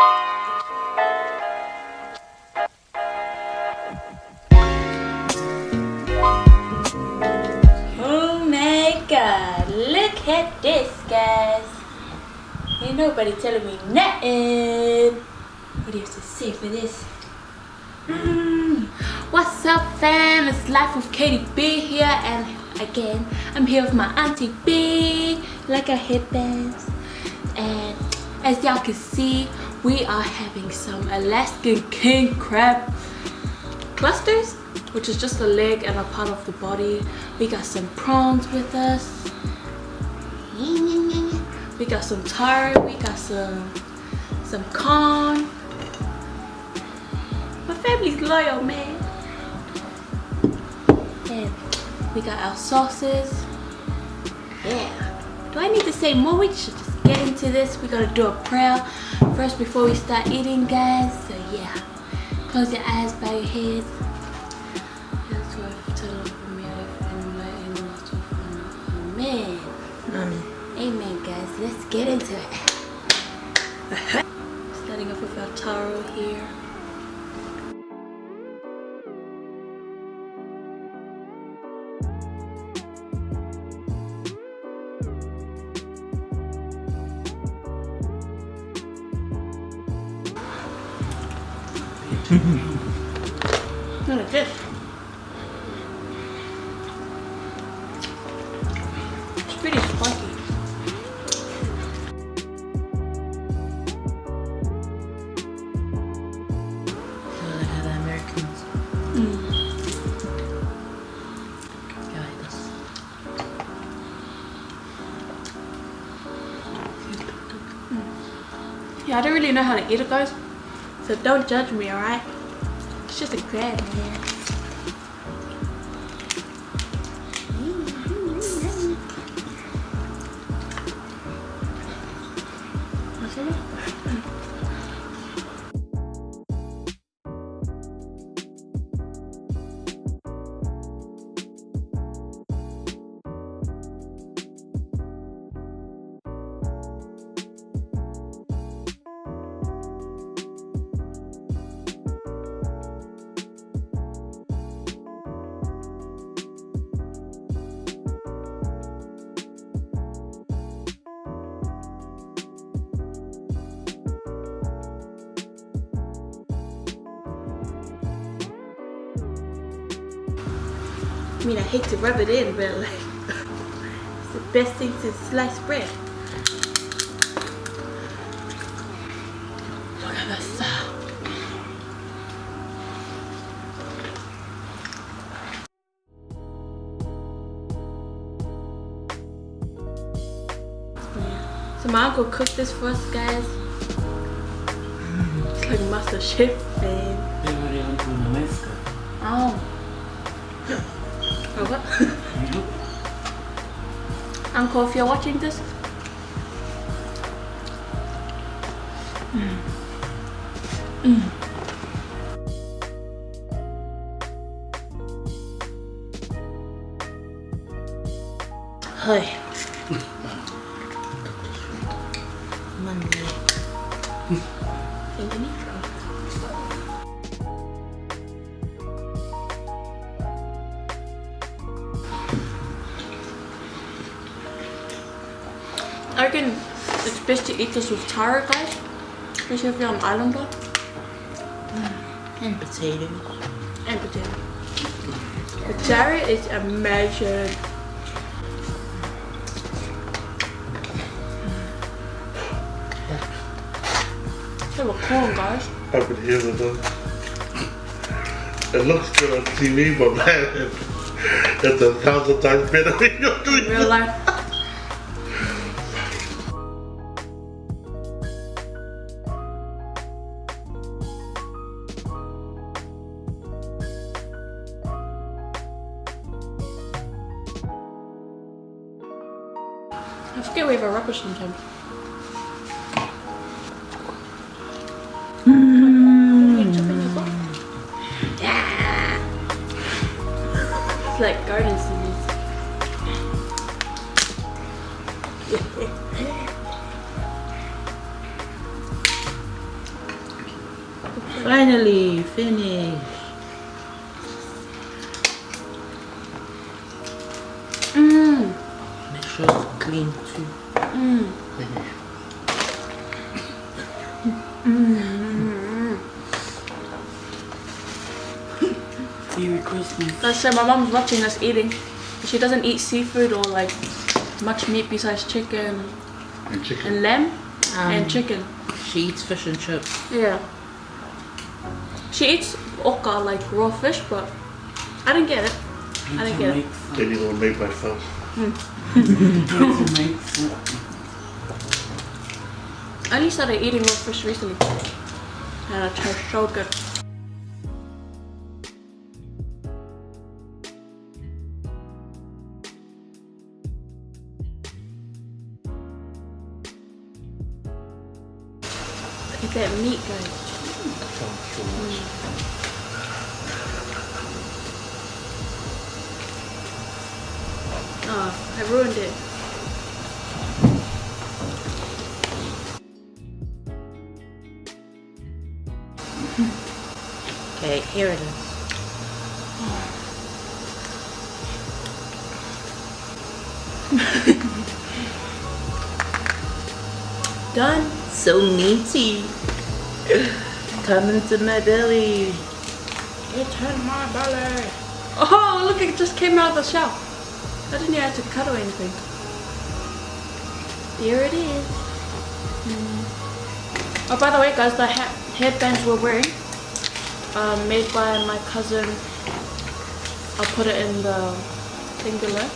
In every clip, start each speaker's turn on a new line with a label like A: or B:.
A: Oh my god, look at this, guys. Ain't nobody telling me nothing. What do you have to say for this? What's up, fam? It's Life with CaityB here, and again, I'm here with my Auntie B, like our headbands. And as y'all can see, we are having some Alaskan king crab clusters, which is just a leg and a part of the body. We got some prawns with us. We got some taro. We got some corn. My family's loyal, man. And we got our sauces. Yeah. Do I need to say more? We should just get into this. We gotta do a prayer first before we start eating, guys. So yeah. Close your eyes, bow your head. Amen. Amen, guys. Let's get into it. Starting off with our taro here. Look at this. It's pretty spiky.
B: Like how the Americans go like this.
A: Yeah, I don't really know how to eat it, guys. So don't judge me, alright? It's just a crab, man. I mean, I hate to rub it in, but like, it's the best thing to slice bread. Look at this. So my uncle cooked this for us, guys. It's like Masterchef, man. Oh. Oh, what? Uncle, if you're watching this,
B: Hey. Monday.
A: I reckon it's best to eat this with taro, guys, especially if you're on islander.
B: And potatoes.
A: And potato. The taro is amazing. So we're corn, guys.
C: I could hear the dog. It looks good on TV, but man, it's 1,000 times better when you're doing
A: In real life. I forget we have a rubbish sometimes. Yeah. It's like garden scissors.
B: Finally finished. Make sure it's clean too. Merry Christmas.
A: That's my mom's watching us eating. She doesn't eat seafood or like much meat besides chicken and lamb and chicken.
B: She eats fish and chips.
A: Yeah. She eats okka, like raw fish, but I didn't get it. I didn't get it.
C: Then you will make myself.
A: I only started eating raw fish recently. And it tastes so good. Look at that meat, guys. Oh, I ruined it.
B: Okay, here it is.
A: Done.
B: So meaty. Coming to my belly. It's in my belly.
A: Oh, look, it just came out of the shell. I didn't even have to cut or anything. There it is. Oh, by the way, guys, the headbands we're wearing, made by my cousin. I'll put it in the thing below.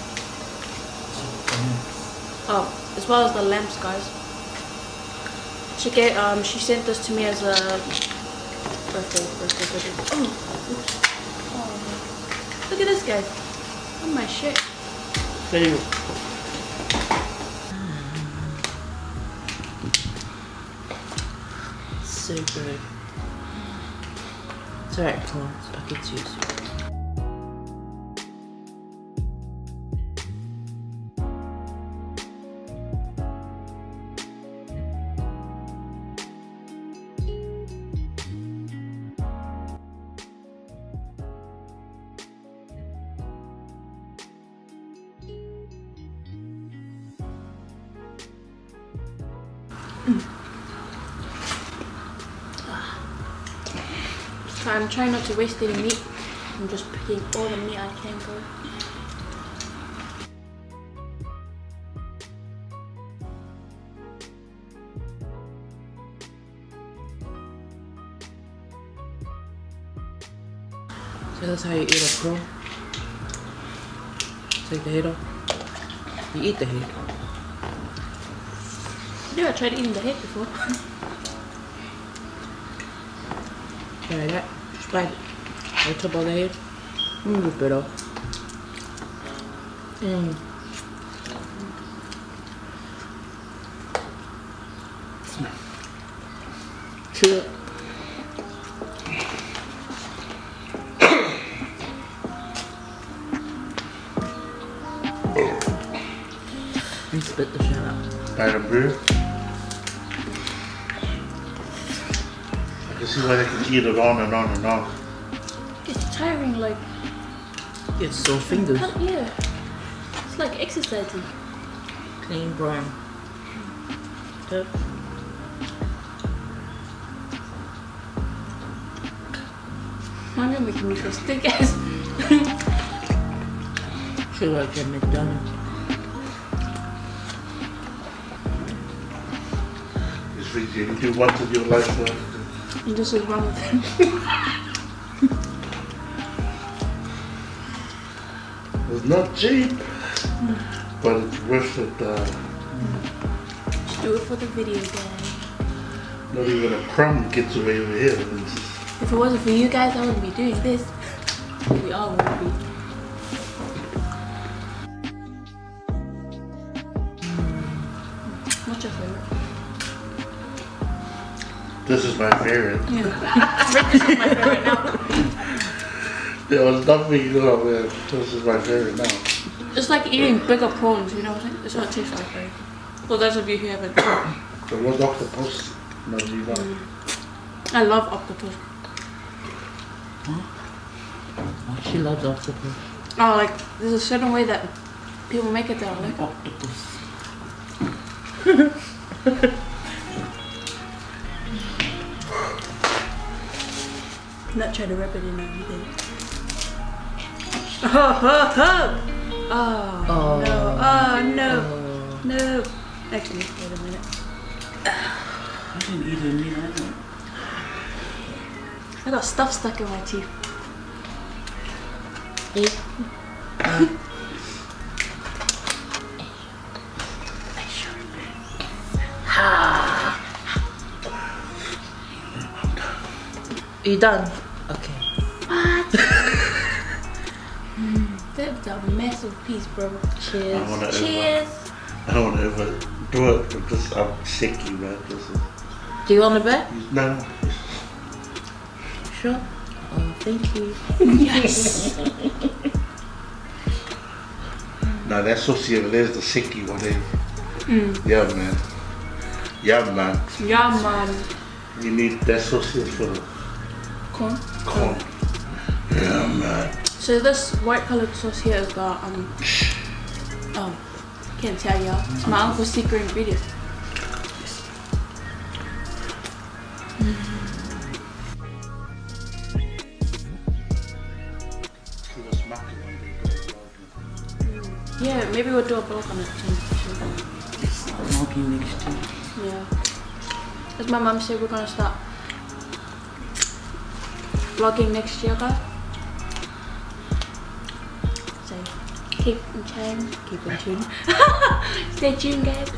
A: Oh, as well as the lamps, guys. She sent this to me as a birthday. Oh, oops. Oh, look at this, guys. Oh, my shit.
B: So good. It's alright, come on. I'll get to you soon.
A: So I'm trying not to waste any meat. I'm just picking all the meat I can go.
B: So that's how you eat a prawn. Take the head off. You eat the head.
A: Yeah, I tried eating the head before.
B: Try that. Just bite it. Right top of the head. Move a bit off. Chew it. And spit the shit out.
C: Bite and brew. I can see why they can eat it on and on and on.
A: It's tiring, like.
B: It's sore fingers.
A: Yeah. It's like exercising.
B: Clean brown. Yep.
A: I'm gonna make me feel stick ass.
B: Feel like a McDonald's.
C: It's easy. You do once in your life.
A: And this is wrong with him.
C: It's not cheap, but it's worth it.
A: Just do it for the video, guys.
C: Not even a crumb gets away over here.
A: If it wasn't for you guys, I wouldn't be doing this. We all would be. What's your favorite?
C: This is my favorite.
A: Yeah. This is my favorite now.
C: There was nothing, you know, man. This is my favorite now.
A: It's like eating bigger prawns, you know what I'm saying? It's what it tastes like, right? For those of you who haven't.
C: So what's octopus? No, you know.
A: I love octopus.
B: Oh, she loves octopus.
A: Oh, like there's a certain way that people make it that I like.
B: Octopus.
A: Not trying to rub it in or anything. Oh no! Oh no! No! Actually, wait a minute.
B: I didn't eat any of that.
A: I got stuff stuck in my teeth.
B: You done? Okay.
A: What? That's a massive piece, bro. Cheers. Cheers.
C: I don't want to ever do it because I'm sicky, man. This is,
B: Do you want a bit?
C: no.
B: Sure. Oh, thank you.
A: Yes.
C: No, that saucy over there's the sicky one there. Yeah, man. Yeah, man.
A: Yeah, man.
C: You need that saucy for the
A: Corn.
C: corn. Yeah, man.
A: So this white colored sauce here is the oh, can't tell y'all. It's my uncle's secret ingredient. Yeah, maybe we'll do a vlog on it too.
B: Smoking next to.
A: Yeah. As my mum said, we're gonna start vlogging next year, guys. So keep in tune. Keep in tune. Stay tuned, guys.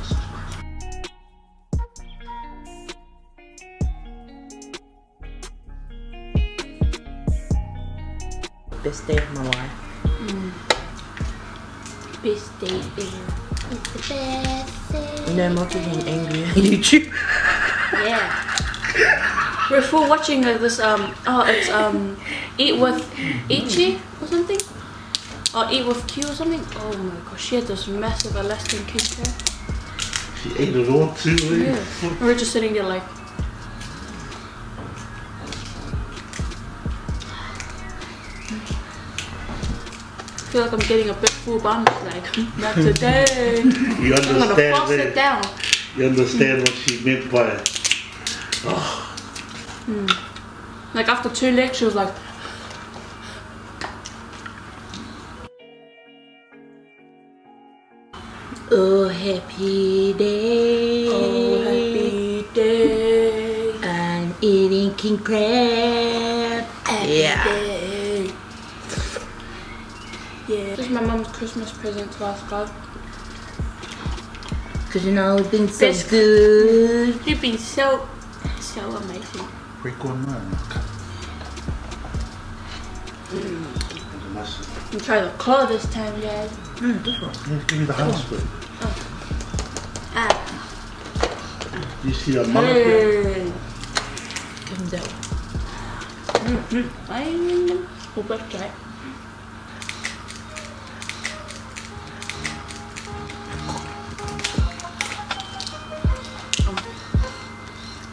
B: Best day of my life.
A: Best day ever. It's the best day.
B: You know, I'm also getting angry on YouTube.
A: Yeah. We're full watching this it's Eat with Ichi or something? Or Eat with Q or something? Oh my gosh, she had this massive Alaskan king crab.
C: She ate it all too,
A: Yeah. And we're just sitting there like I feel like I'm getting a bit full bun, like not today.
C: You
A: I'm gonna
C: understand
A: force it
C: it.
A: down.
C: You understand what she meant by it. Oh.
A: Like after 2 legs, she was like,
B: Oh, happy day.
A: oh happy day,
B: I'm eating king crab.
A: happy
B: Yeah.
A: day. Yeah. This is my mum's Christmas present to us, guys.
B: Cause you know it's been so
A: Best-
B: good.
A: You've been so amazing.
C: Break one man.
A: I'm trying to claw this time, guys.
B: This one.
C: Yeah, give me the house foot.
A: Ah.
C: You see that mother?
A: Hey.
B: Give me that one.
A: Oh, that's right.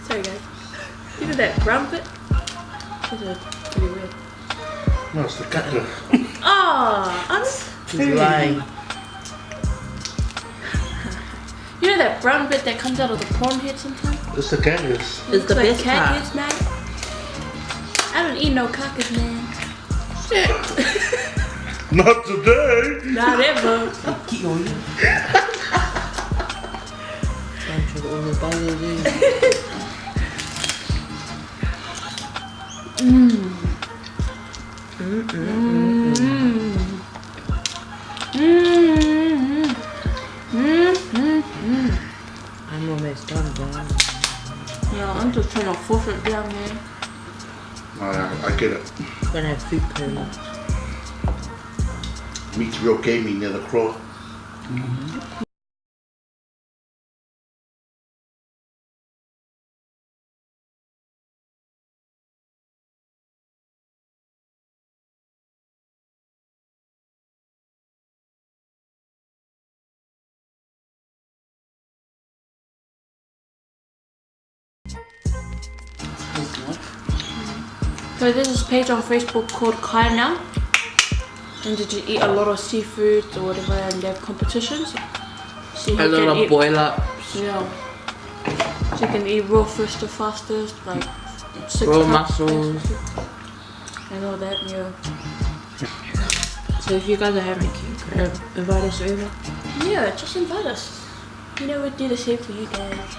A: Sorry, guys. Look at that brown bit. This is pretty weird.
C: No, it's the cutter.
A: Oh,
B: She's lying.
A: you know that brown bit that comes out of the prawn head sometimes?
C: It's the carcass.
B: It's the
A: like
B: best
A: cat
B: part.
A: heads, man. I don't eat no carcass, man. Shit.
C: Not today.
A: Not ever.
B: Kill you. I'm trying to order bottle this. I'm almost done, guys.
A: Yeah, I'm just trying to force it down, man.
C: I get it.
B: Gonna have food permits.
C: Meat's real gamey near the claw.
A: So there's this page on Facebook called Kaina, and they just eat a lot of seafood or whatever, and they have competitions. See
B: A lot of boil ups.
A: Yeah. So you can eat raw fish the fastest, like 6
B: raw
A: cups,
B: mussels.
A: basically. And all that, yeah.
B: So if you guys are having king crab, invite us over.
A: Yeah, just invite us. You know, we'll do the same for you guys.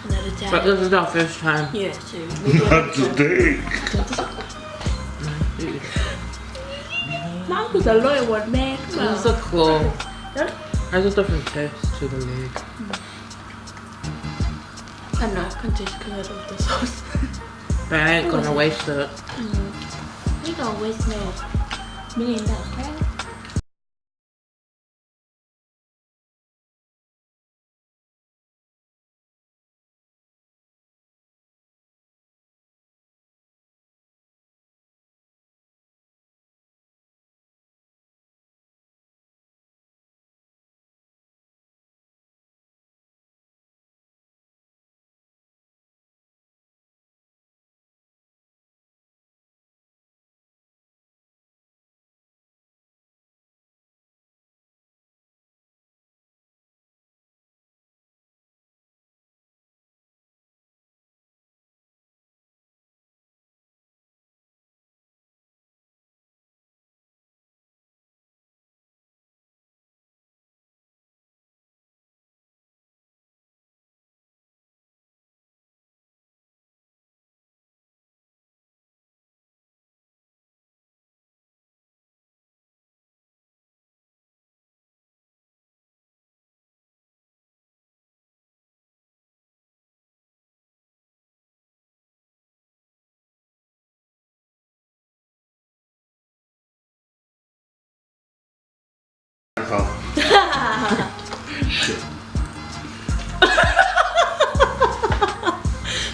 A: Another time.
B: But this is our first time.
A: Yeah, so maybe
C: Not today.
A: My uncle's a loyal one, man. Come on.
B: This is a claw.
A: Huh?
B: Has a different taste to the leg.
A: I know, I can't taste because I love the sauce.
B: But I ain't gonna waste it.
A: We don't waste no $1 million crab.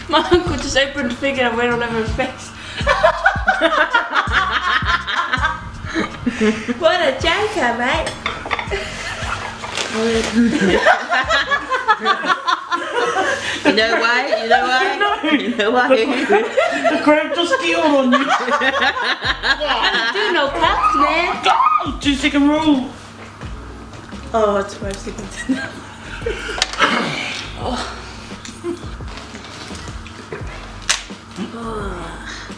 A: My uncle just opened the thing and I went all over his face. What a joker, mate.
B: You know why? You know why? You know why?
C: The crab just killed on you.
A: Do no cups, man.
C: 2-second rule.
A: Oh, it's 5 seconds.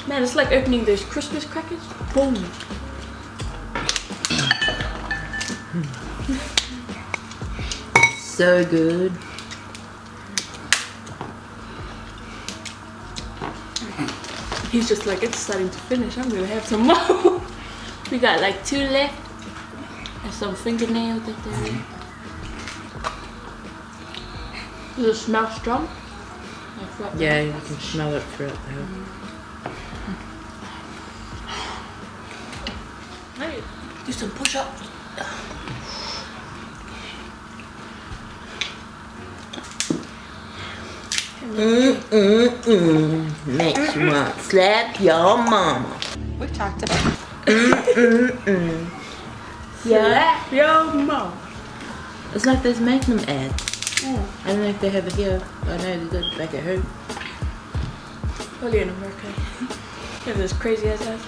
A: Man, it's like opening those Christmas crackers. Boom.
B: So good.
A: He's just like, it's starting to finish. I'm gonna have some more. We got like 2 left. And some fingernails that they're in. Does it smell strong? Like
B: Yeah, you can smell it throughout there.
A: Hey, do some push-ups.
B: Next one, slap your mama.
D: We've talked about
A: Yeah, yo, mom.
B: It's like those Magnum ads. I don't know if they have it here. I know they did back at home.
A: Probably in America. They have this crazy ass ass.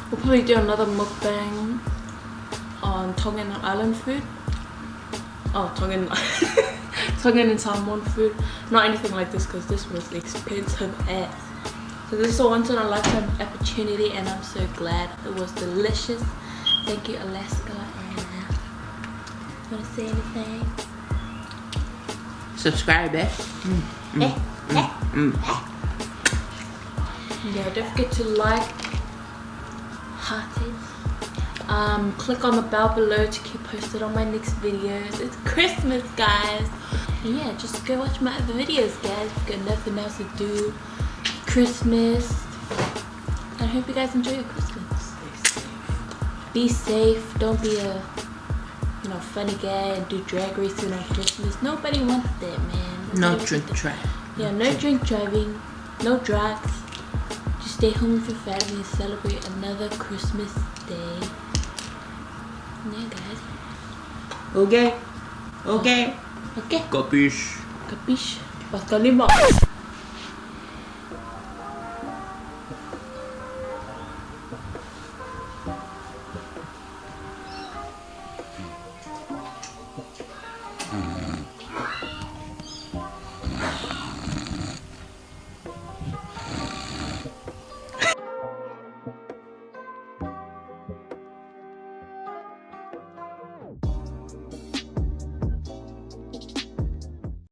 A: We'll probably do another mukbang on Tongan Island food. Oh, Tongan and Samoan food. Not anything like this because this was expensive ass. So this is a once in a lifetime opportunity and I'm so glad. It was delicious. Thank you, Alaska. And wanna say anything?
B: Subscribe, eh?
A: Yeah, don't forget to like, heart it. Click on the bell below to keep posted on my next videos. It's Christmas, guys. And yeah, just go watch my other videos, guys. We've got nothing else to do. Christmas. I hope you guys enjoy your Christmas. Be safe. Don't be a funny guy and do drag racing on Christmas. Nobody wants that, man.
B: No drink driving.
A: Yeah, no drink driving. No drugs. Just stay home with your family and celebrate another Christmas day. Yeah, guys.
B: Okay. Okay.
A: Okay.
B: Capiche.
A: Capiche? Pas kali mak.